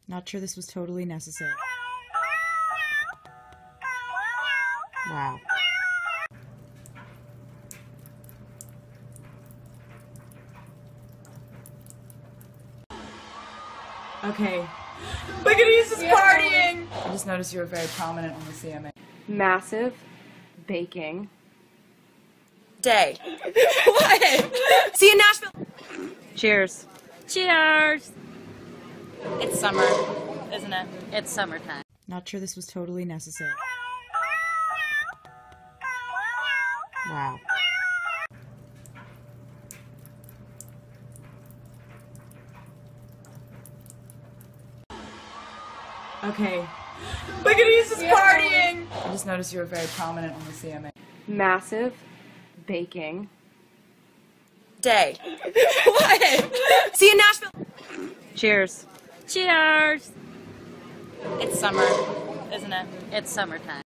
Not sure this was totally necessary. Wow. Okay. Look at Issa's partying! I just noticed you were very prominent on the CMA. Massive baking Day. What? See you in Nashville! cheers. Cheers! It's summer, isn't it? It's summertime. Not sure this was totally necessary. Wow. Okay. Look at Issa's partying! I just noticed you were very prominent on the CMA. Massive baking Day. What? See you in Nashville! cheers. Cheers! It's summer, isn't it? It's summertime.